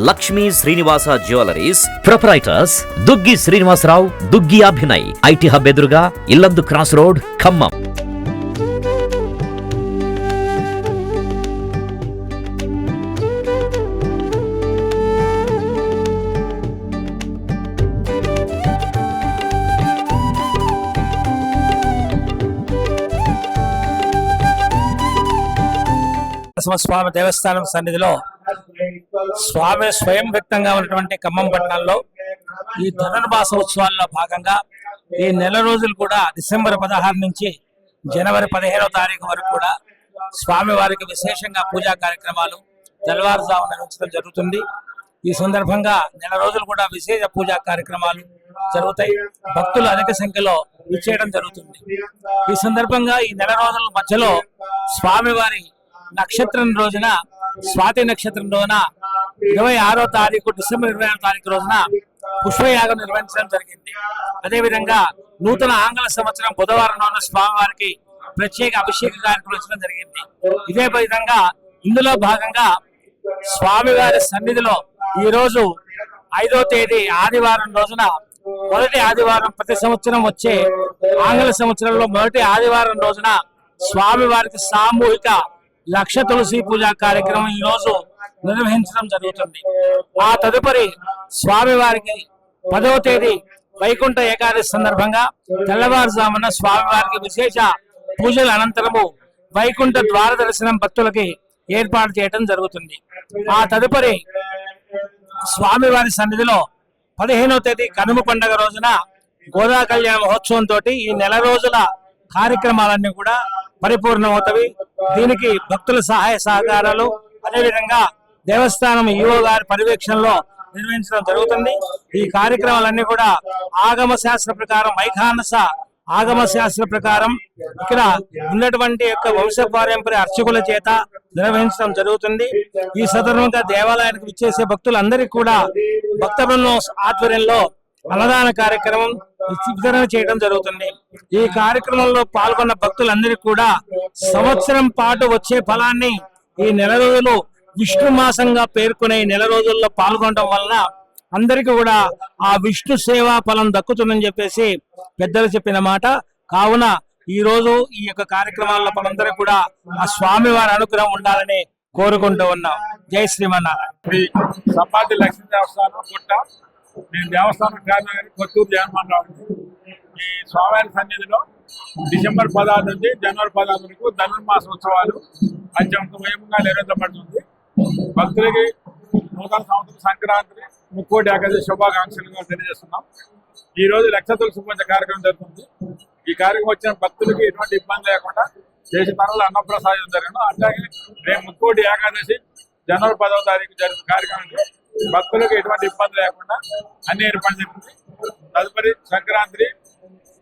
Lakshmi Srinivasa jewelleries proprietors Duggi Srinivasa Rao, Duggi Abhinay, IT hub ఎదురుగా Yellandu cross road, Khammam. స్వామి దేవస్థానం సన్నిధిలో స్వామి స్వయం వ్యక్తంగా ఉన్నటువంటి ఖమ్మం పట్టణంలో ఈ ధనుర్మాస ఉత్సవాల్లో భాగంగా ఈ నెల రోజులు కూడా డిసెంబర్ 16 నుంచి జనవరి 15వ తారీఖు వరకు కూడా స్వామి వారికి విశేషంగా పూజా కార్యక్రమాలు తెల్లవారుజాము నిర్వహించడం జరుగుతుంది. ఈ సందర్భంగా నెల రోజులు కూడా విశేష పూజా కార్యక్రమాలు జరుగుతాయి. భక్తులు అధిక సంఖ్యలో విచ్చేయడం జరుగుతుంది. ఈ సందర్భంగా ఈ నెల రోజుల మధ్యలో స్వామివారి నక్షత్రం రోజున, స్వాతి నక్షత్రం రోజున 26వ తారీఖు డిసెంబర్ 26వ తారీఖు రోజున పుష్పయాగం నిర్వహించడం జరిగింది. అదేవిధంగా నూతన ఆంగ్ల సంవత్సరం బుధవారం రోజున స్వామివారికి ప్రత్యేక అభిషేక కార్యక్రమం జరిగింది. ఇదే విధంగా ఇందులో భాగంగా స్వామివారి సన్నిధిలో ఈ రోజు 5వ తేదీ ఆదివారం రోజున, మొదటి ఆదివారం ప్రతి సంవత్సరం వచ్చే ఆంగ్ల సంవత్సరంలో మొదటి ఆదివారం రోజున స్వామివారికి సామూహిక లక్ష తులసి పూజా కార్యక్రమం ఈ రోజు నిర్వహించడం జరుగుతుంది. ఆ తదుపరి స్వామివారికి 10వ తేదీ వైకుంఠ ఏకాదశి సందర్భంగా తెల్లవారుజామున స్వామివారికి విశేష పూజల అనంతరము వైకుంఠ ద్వార దర్శనం భక్తులకి ఏర్పాటు చేయడం జరుగుతుంది. ఆ తదుపరి స్వామివారి సన్నిధిలో 15వ తేదీ కనుమ పండుగ రోజున గోదా కళ్యాణ మహోత్సవంతో ఈ నెల రోజుల కార్యక్రమాలన్నీ కూడా పరిపూర్ణమవుతాయి. దీనికి భక్తుల సహాయ సహకారాలు, అదేవిధంగా దేవస్థానం ఈవో గారి పర్యవేక్షణలో నిర్వహించడం జరుగుతుంది. ఈ కార్యక్రమాలన్నీ కూడా ఆగమ శాస్త్ర ప్రకారం, వైఖానస ఆగమ శాస్త్ర ప్రకారం ఇక్కడ ఉన్నటువంటి యొక్క వంశపారంపర్య అర్చకుల చేత నిర్వహించడం జరుగుతుంది. ఈ సందర్భంగా దేవాలయానికి విచ్చేసే భక్తులందరికీ కూడా భక్త బృందం ఆధ్వర్యంలో అన్నదాన కార్యక్రమం వితరణ చేయడం జరుగుతుంది. ఈ కార్యక్రమంలో పాల్గొన్న భక్తులందరికీ కూడా సంవత్సరం పాటు వచ్చే ఫలాన్ని ఈ నెల రోజులు విష్ణు మాసంగా పేర్కొనే నెల రోజుల్లో పాల్గొనడం వలన అందరికీ కూడా ఆ విష్ణు సేవా ఫలం దక్కుతుందని చెప్పేసి పెద్దలు చెప్పిన మాట. కావున ఈ రోజు ఈ యొక్క కార్యక్రమాల్లో మనందరికీ కూడా ఆ స్వామి వారి అనుగ్రహం ఉండాలని కోరుకుంటూ ఉన్నాం. జై శ్రీమన్నారాయణ. సంపాతి లక్ష్మీ దేవస్థానం పుట్ట, నేను దేవస్థానం కార్యనగరి కొత్తూరు జగన్మోహన్. ఈ స్వామివారి సన్నిధిలో డిసెంబర్ 16 నుంచి జనవరి 16 వరకు ధనుర్మాస ఉత్సవాలు అత్యంత వైభవంగా నిర్వహించబడుతుంది. భక్తులకి నూతన సంవత్సరం సంక్రాంతి, ముక్కోటి ఏకాదశి శుభాకాంక్షలుగా తెలియజేస్తున్నాం. ఈ రోజు లక్ష తులసి పూజ కార్యక్రమం జరుగుతుంది. ఈ కార్యక్రమం వచ్చిన భక్తులకి ఎటువంటి ఇబ్బంది లేకుండా చేసి తనలో అన్నప్రసాదం జరిగింది. అట్లాగే రేపు ముక్కోటి ఏకాదశి జనవరి 10వ తారీఖు జరిగిన కార్యక్రమానికి భక్తులకు ఎటువంటి ఇబ్బంది లేకుండా అన్ని ఏర్పాటు జరిగింది. తదుపరి సంక్రాంతి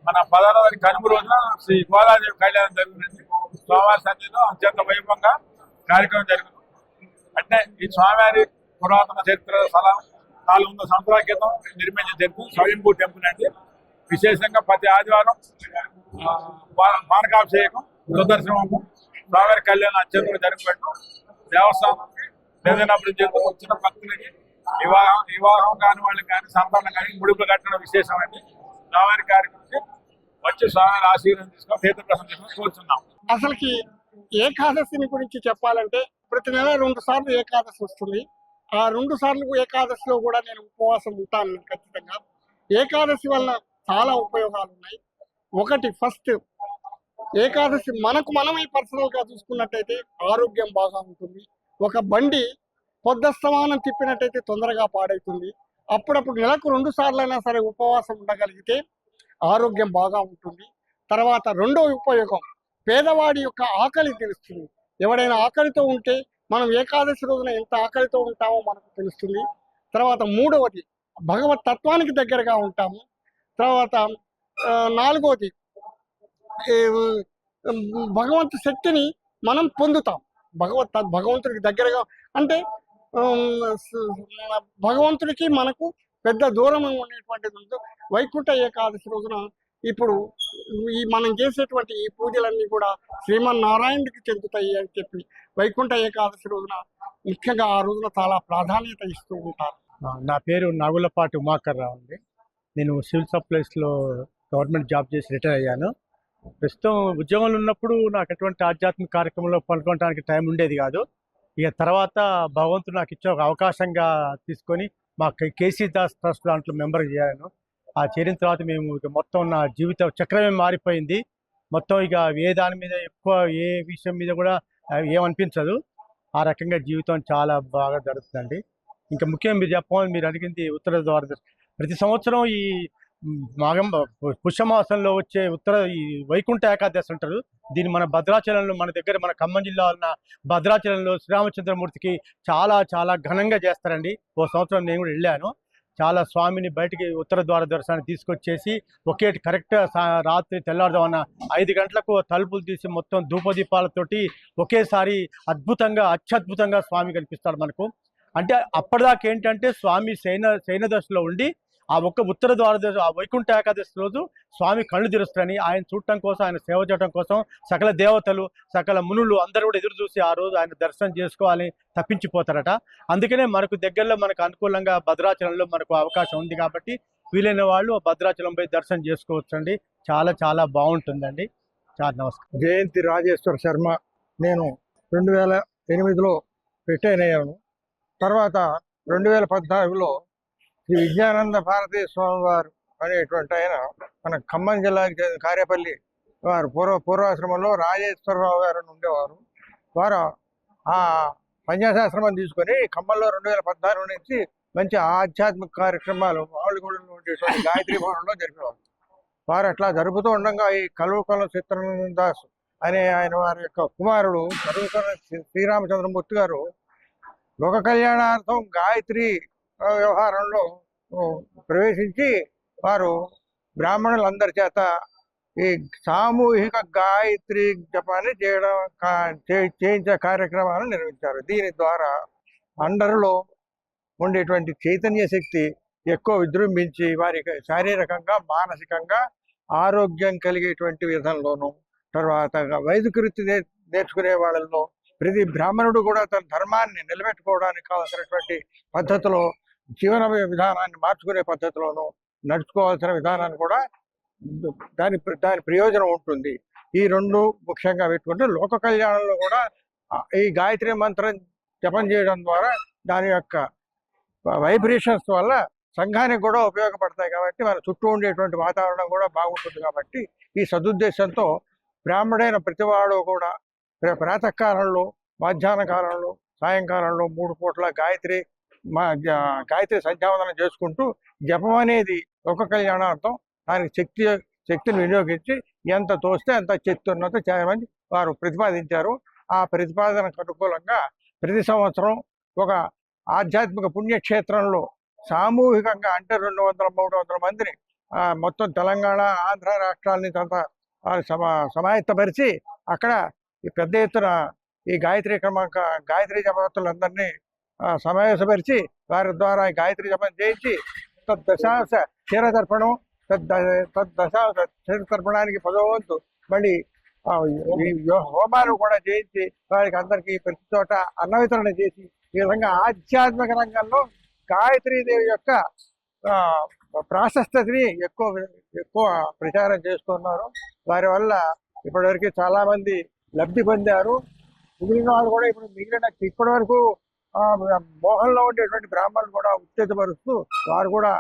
మన 16వ తారీఖు కనుమ రోజున శ్రీ గోదాదేవి కళ్యాణం జరిగింది. స్వామివారి సన్నిధిలో అత్యంత వైభవంగా కార్యక్రమం జరిగింది. అంటే ఈ స్వామివారి పురాతన చరిత్ర స్థలం 400 సంవత్సరాల క్రితం నిర్మించిన చరిత్ర స్వయంభూ టెంపుల్ అండి. విశేషంగా ప్రతి ఆదివారం పానకాభిషేకం, రుద్రశ్రమము, స్వామివారి కళ్యాణం అత్యంత జరగబెట్టడం, దేవస్థానానికి ఏదైనా అభివృద్ధి వచ్చిన భక్తులకి వివాహం కాని వాళ్ళకి కానీ సంతానం కానీ ముడుపులు కట్టడం విశేషం అండి. స్వామివారి కార్యక్రమం వచ్చి స్వామివారి ఆశీర్వాదం తీసుకొని తీర్థప్రసాదం తీసుకొని కూర్చున్నాం. అసలుకి ఏకాదశిని గురించి చెప్పాలంటే ప్రతి నెల 2 సార్లు ఏకాదశి వస్తుంది. ఆ 2 సార్లు ఏకాదశిలో కూడా నేను ఉపవాసం ఉంటాను ఖచ్చితంగా. ఏకాదశి వల్ల చాలా ఉపయోగాలు ఉన్నాయి. ఒకటి, ఫస్ట్ ఏకాదశి మనం ఈ పర్సనల్ గా చూసుకున్నట్టయితే ఆరోగ్యం బాగా ఉంటుంది. ఒక బండి పొద్దస్తమానం తిప్పినట్టయితే తొందరగా పాడవుతుంది. అప్పుడప్పుడు నెలకు 2 సార్లు అయినా సరే ఉపవాసం ఉండగలిగితే ఆరోగ్యం బాగా ఉంటుంది. తర్వాత రెండవ ఉపయోగం, పేదవాడి యొక్క ఆకలి తెలుస్తుంది. ఎవడైనా ఆకలితో ఉంటే మనం ఏకాదశి రోజున ఎంత ఆకలితో ఉంటామో మనకు తెలుస్తుంది. తర్వాత మూడవది, భగవత్ తత్వానికి దగ్గరగా ఉంటాము. తర్వాత 4వది, భగవంతు శక్తిని మనం పొందుతాం. భగవంతుడికి దగ్గరగా అంటే భగవంతుడికి మనకు పెద్ద దూరం ఉండేటువంటిది ఉంటుంది. వైకుంఠ ఏకాదశి రోజున ఇప్పుడు ఈ మనం చేసేటువంటి ఈ పూజలన్నీ కూడా శ్రీమన్నారాయణుడికి చెందుతాయి అని చెప్పి వైకుంఠ ఏకాదశి రోజున ముఖ్యంగా ఆ రోజున చాలా ప్రాధాన్యత ఇస్తూ ఉంటారు. నా పేరు నాగులపాటి ఉమాకర్ రావు అండి. నేను సివిల్ సప్లైస్లో గవర్నమెంట్ జాబ్ చేసి రిటైర్ అయ్యాను. ప్రస్తుతం ఉద్యోగంలో ఉన్నప్పుడు నాకు ఎటువంటి ఆధ్యాత్మిక కార్యక్రమంలో పాల్గొనడానికి టైం ఉండేది కాదు. ఇక తర్వాత భగవంతుడు నాకు ఇచ్చే ఒక అవకాశంగా తీసుకొని మా కేసీ దాస్ ట్రస్ట్ దాంట్లో మెంబర్ చేరాను. ఆ చేరిన తర్వాత మేము ఇక మొత్తం నా జీవిత చక్రమే మారిపోయింది. మొత్తం ఇక ఏ దాని మీద ఎక్కువ ఏ విషయం మీద కూడా ఏమనిపించదు. ఆ రకంగా జీవితం చాలా బాగా జరుగుతుందండి. ఇంకా ముఖ్యంగా మీరు చెప్పమని మీరు అడిగింది ఉత్తర ద్వారదర్శనం. ప్రతి సంవత్సరం ఈ మాఘం పుష్యమాసంలో వచ్చే ఈ వైకుంఠ ఏకాదశి అంటారు. దీన్ని మన భద్రాచలంలో మన దగ్గర మన ఖమ్మం జిల్లా ఉన్న భద్రాచలంలో శ్రీరామచంద్రమూర్తికి చాలా చాలా ఘనంగా చేస్తారండి. ఓ సంవత్సరం నేను కూడా వెళ్ళాను. చాలా స్వామిని బయటికి ఉత్తర ద్వార దర్శనాన్ని తీసుకొచ్చేసి కరెక్ట్ రాత్రి తెల్లారుజామున 5 గంటలకు తలుపులు తీసి మొత్తం ధూపదీపాలతోటి ఒకేసారి అత్యద్భుతంగా స్వామి కనిపిస్తాడు మనకు. అంటే అప్పటిదాకా ఏంటంటే స్వామి శయన దశలో ఉండి ఆ ఉత్తర ద్వార ఆ వైకుంఠ ఏకాదశి రోజు స్వామి కళ్ళు తెరుస్తారని ఆయన చూడటం కోసం, ఆయన సేవ చేయడం కోసం సకల దేవతలు సకల మునులు అందరూ కూడా ఎదురు చూసి ఆ రోజు ఆయన దర్శనం చేసుకోవాలని తప్పించిపోతారట. అందుకనే మనకు దగ్గరలో మనకు అనుకూలంగా భద్రాచలంలో మనకు అవకాశం ఉంది కాబట్టి వీలైన వాళ్ళు భద్రాచలం పోయి దర్శనం చేసుకోవచ్చండి. చాలా చాలా బాగుంటుందండి. చాలా నమస్కారం. జయంతి రాజేశ్వర శర్మ. నేను 2008లో రిటైర్ అయ్యాను. తర్వాత 2014లో శ్రీ విజ్ఞానంద భారతీ స్వామి వారు అనేటువంటి ఆయన మన ఖమ్మం జిల్లాకి చెందిన కారేపల్లి వారు పూర్వాశ్రమంలో రాజేశ్వరరావు గారు అని ఉండేవారు. వారు ఆ సన్యాసాశ్రమం తీసుకొని ఖమ్మంలో 2014 నుంచి మంచి ఆధ్యాత్మిక కార్యక్రమాలు మామిడిగూడలో ఉండేటువంటి గాయత్రి భవనంలో జరిపేవారు. వారు అట్లా జరుపుతూ ఉండగా ఈ కలువకొల చిత్రానంద దాస్ అనే ఆయన వారి యొక్క కుమారుడు కలువకొల శ్రీరామచంద్రమూర్తి గారు లోక కళ్యాణార్థం గాయత్రి వ్యవహారంలో ప్రవేశించి వారు బ్రాహ్మణులందరి చేత ఈ సామూహిక గాయత్రి జపాన్ని చేయించే కార్యక్రమాలను నిర్వహించారు. దీని ద్వారా అందరిలో ఉండేటువంటి చైతన్య శక్తి ఎక్కువ విజృంభించి వారికి శారీరకంగా మానసికంగా ఆరోగ్యం కలిగేటువంటి విధంలోనూ, తర్వాత వైదిక వృత్తి నేర్చుకునే వాళ్ళలో ప్రతి బ్రాహ్మణుడు కూడా తన ధర్మాన్ని నిలబెట్టుకోవడానికి కావాల్సినటువంటి పద్ధతిలో జీవన విధానాన్ని మార్చుకునే పద్ధతిలోనూ నడుచుకోవాల్సిన విధానాన్ని కూడా దాని ప్రయోజనం ఉంటుంది. ఈ రెండు ముఖ్యంగా పెట్టుకుంటే లోక కళ్యాణంలో కూడా ఈ గాయత్రి మంత్రం జపం చేయడం ద్వారా దాని యొక్క వైబ్రేషన్స్ వల్ల సంఘానికి కూడా ఉపయోగపడతాయి కాబట్టి మన చుట్టూ ఉండేటువంటి వాతావరణం కూడా బాగుంటుంది. కాబట్టి ఈ సదుద్దేశంతో బ్రాహ్మడైన ప్రతివాడు కూడా ప్రాతకాలంలో, మధ్యాహ్న కాలంలో, సాయంకాలంలో 3 పూట్ల గాయత్రి సంధ్యావందనం చేసుకుంటూ జపం అనేది లోక కళ్యాణార్థం దానికి శక్తిని వినియోగించి ఎంత తోస్తే అంత శక్తి ఉన్నత చేయమని వారు ప్రతిపాదించారు. ఆ ప్రతిపాదనకు అనుకూలంగా ప్రతి సంవత్సరం ఒక ఆధ్యాత్మిక పుణ్యక్షేత్రంలో సామూహికంగా అంటే 200-300 మందిని మొత్తం తెలంగాణ, ఆంధ్ర రాష్ట్రాలని సమాయత్తపరిచి అక్కడ పెద్ద ఎత్తున ఈ గాయత్రి జపతులందరినీ సమావేశపరిచి వారి ద్వారా గాయత్రి జపం చేయించి తద్దశాంశ క్షీరతర్పణం తద్దశాంశ క్షీరతర్పణానికి 10వ వంతు మళ్ళీ హోమాలు కూడా చేయించి వారికి అందరికీ ప్రతి చోట అన్న వితరణ చేసి ఈ విధంగా ఆధ్యాత్మిక రంగంలో గాయత్రీదేవి యొక్క ప్రాశస్త్యతని ఎక్కువ ప్రచారం చేస్తున్నారు. వారి వల్ల ఇప్పటివరకు చాలా మంది లబ్ధి పొందారు. మిగిలిన వాళ్ళు కూడా ఇప్పటి వరకు మోహంలో ఉండేటువంటి బ్రాహ్మణులు కూడా ఉత్తేజపరుస్తూ వారు కూడా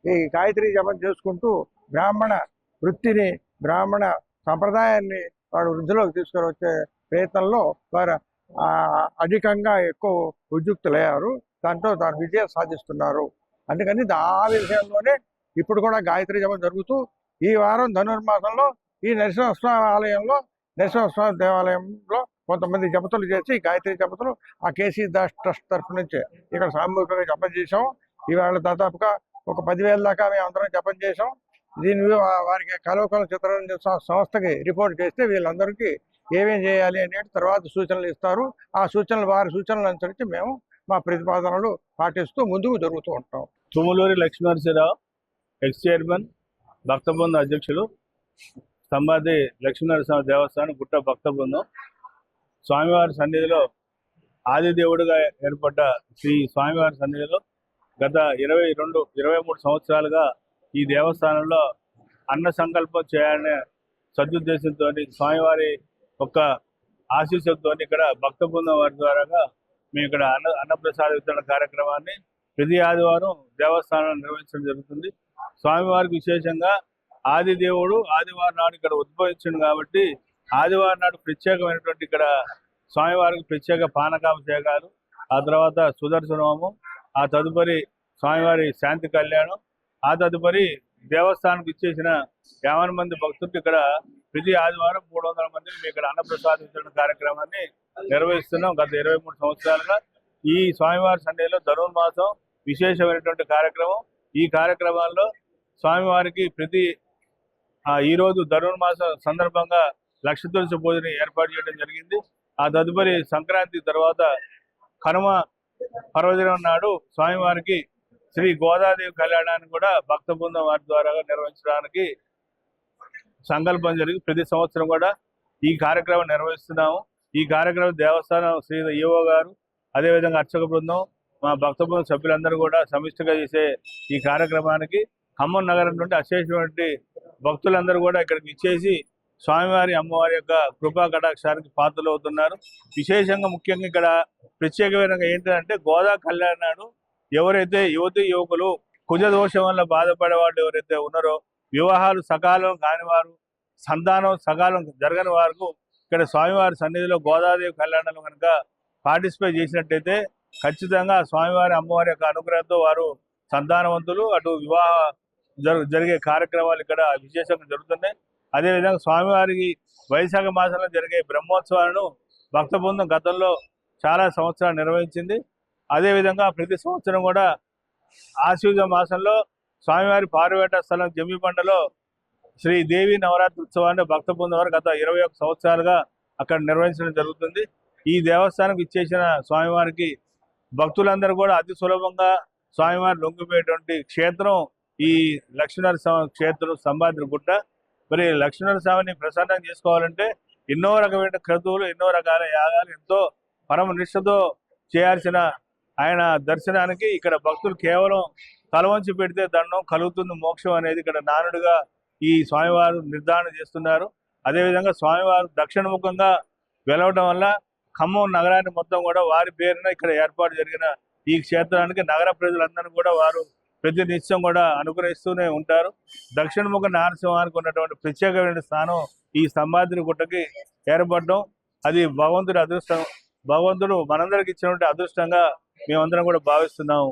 ఈ గాయత్రి జపం చేసుకుంటూ బ్రాహ్మణ వృత్తిని, బ్రాహ్మణ సంప్రదాయాన్ని వారు వృద్ధిలోకి తీసుకొని వచ్చే ప్రయత్నంలో వారు అధికంగా ఎక్కువ ఉద్యుక్తులయ్యారు. దాంతో విజయం సాధిస్తున్నారు. అందుకని ఆ విషయంలోనే ఇప్పుడు కూడా గాయత్రి జపం జరుగుతూ ఈ వారం ధనుర్మాసంలో ఈ నరసింహస్వామి దేవాలయంలో కొంతమంది జపతులు చేసి గాయత్రి జపతులు ఆ కేసీ దాస్ ట్రస్ట్ తరఫు నుంచి ఇక్కడ సామూహికంగా జపం చేసాం. ఇవాళ దాదాపుగా ఒక 10,000 దాకా మేము అందరం జపం చేసాం. దీని వారికి కలవకల చిత్రానంద సంస్థకి రిపోర్ట్ చేస్తే వీళ్ళందరికీ ఏమేం చేయాలి అనేది తర్వాత సూచనలు ఇస్తారు. ఆ వారి సూచనలు అనుసరించి మేము మా ప్రతిపాదనలు పాటిస్తూ ముందుకు జరుగుతూ ఉంటాం. తుములూరి లక్ష్మీనరసింహరావు, ఎక్స్ చైర్మన్, భక్త బృందం అధ్యక్షులు, సంబాది లక్ష్మీనరసింహ దేవస్థానం గుట్ట భక్త బృందం. స్వామివారి సన్నిధిలో ఆదిదేవుడుగా ఏర్పడ్డ శ్రీ స్వామివారి సన్నిధిలో గత 23 సంవత్సరాలుగా ఈ దేవస్థానంలో అన్న సంకల్పం చేయాలనే సదుద్దేశంతో స్వామివారి యొక్క ఆశీస్సులతో ఇక్కడ భక్త బృందం వారి ద్వారాగా మేము ఇక్కడ అన్నప్రసాద వితరణ కార్యక్రమాన్ని ప్రతి ఆదివారం దేవస్థానంలో నిర్వహించడం జరుగుతుంది. స్వామివారికి విశేషంగా ఆదిదేవుడు ఆదివారం నాడు ఇక్కడ ఉద్భవించింది కాబట్టి ఆదివారం నాడు ప్రత్యేకమైనటువంటి ఇక్కడ స్వామివారికి ప్రత్యేక పానకాభిషేకాలు, ఆ తర్వాత సుదర్శన హోమం, ఆ తదుపరి స్వామివారి శాంతి కళ్యాణం, ఆ తదుపరి దేవస్థానానికి ఇచ్చేసిన 50 మంది భక్తులకు ఇక్కడ ప్రతి ఆదివారం 300 మందిని మేము ఇక్కడ అన్నప్రసాద వితరణ కార్యక్రమాన్ని నిర్వహిస్తున్నాం. గత 23 సంవత్సరాలుగా ఈ స్వామివారి సన్నిధిలో ధనుర్మాసం విశేషమైనటువంటి కార్యక్రమం. ఈ కార్యక్రమాల్లో స్వామివారికి ఈరోజు ధనుర్మాసం సందర్భంగా లక్ష తులసి పూజని ఏర్పాటు చేయడం జరిగింది. ఆ తదుపరి సంక్రాంతి తర్వాత కనుమ పర్వదినం నాడు స్వామివారికి శ్రీ గోదాదేవి కళ్యాణాన్ని కూడా భక్త బృందం వారి ద్వారా నిర్వహించడానికి సంకల్పం జరిగి ప్రతి సంవత్సరం కూడా ఈ కార్యక్రమం నిర్వహిస్తున్నాము. ఈ కార్యక్రమం దేవస్థానం శ్రీ ఈవో గారు, అదేవిధంగా అర్చక బృందం, మా భక్త బృందం సభ్యులందరూ కూడా సమిష్టిగా చేసే ఈ కార్యక్రమానికి ఖమ్మం నగరం నుండి అశేషమైన భక్తులందరూ కూడా ఇక్కడికి ఇచ్చేసి స్వామివారి అమ్మవారి యొక్క కృపా కటాక్షానికి పాత్రలు అవుతున్నారు. విశేషంగా ముఖ్యంగా ఇక్కడ ప్రత్యేకమైన ఏంటంటే గోదా కళ్యాణాడు ఎవరైతే యువతి యువకులు కుజ దోషం వల్ల బాధపడే వాళ్ళు ఎవరైతే ఉన్నారో, వివాహాలు సకాలం కానివారు, సంతానం సకాలం జరగని వారికి ఇక్కడ స్వామివారి సన్నిధిలో గోదాదేవి కళ్యాణంలో కనుక పార్టిసిపేట్ చేసినట్టయితే ఖచ్చితంగా స్వామివారి అమ్మవారి యొక్క అనుగ్రహంతో వారు సంతానవంతులు, అటు వివాహ జరిగే కార్యక్రమాలు ఇక్కడ విశేషంగా జరుగుతున్నాయి. అదేవిధంగా స్వామివారికి వైశాఖ మాసంలో జరిగే బ్రహ్మోత్సవాలను భక్త బృందం గతంలో చాలా సంవత్సరాలు నిర్వహించింది. అదేవిధంగా ప్రతి సంవత్సరం కూడా ఆశ్వయుజ మాసంలో స్వామివారి పారువేట స్థలం జమ్మిబండలో శ్రీ దేవి నవరాత్రి ఉత్సవాన్ని భక్త బృందం వారు గత 21 సంవత్సరాలుగా అక్కడ నిర్వహించడం జరుగుతుంది. ఈ దేవస్థానంకి ఇచ్చేసిన స్వామివారికి భక్తులందరూ కూడా అతి సులభంగా స్వామివారి లొంగిపోయేటువంటి క్షేత్రం ఈ లక్ష్మీనరస్వామి క్షేత్రం సంబాద్రి గుట్ట. మరి లక్ష్మీనరస్వామిని ప్రసన్నం చేసుకోవాలంటే ఎన్నో రకమైన క్రతువులు, ఎన్నో రకాల యాగాలు, ఎంతో పరమ నిష్ఠతో చేయాల్సిన ఆయన దర్శనానికి ఇక్కడ భక్తులు కేవలం తలవంచి పెడితే దండం కలుగుతుంది మోక్షం అనేది ఇక్కడ నానుడిగా ఈ స్వామివారు నిర్ధారణ చేస్తున్నారు. అదేవిధంగా స్వామివారు దక్షిణముఖంగా వెలవడం వల్ల ఖమ్మం నగరాన్ని మొత్తం కూడా వారి పేరున ఇక్కడ ఏర్పాటు జరిగిన ఈ క్షేత్రానికి నగర ప్రజలందరూ కూడా వారు ప్రతి నిత్యం కూడా అనుగ్రహిస్తూనే ఉంటారు. దక్షిణముఖ నరసింహానికి ఉన్నటువంటి ప్రత్యేకమైన స్థానం ఈ సంబాద్రి గుట్టకి ఏర్పడడం అది భగవంతుడి అదృష్టం. భగవంతుడు మనందరికి ఇచ్చినటువంటి అదృష్టంగా మేమందరం కూడా భావిస్తున్నాము.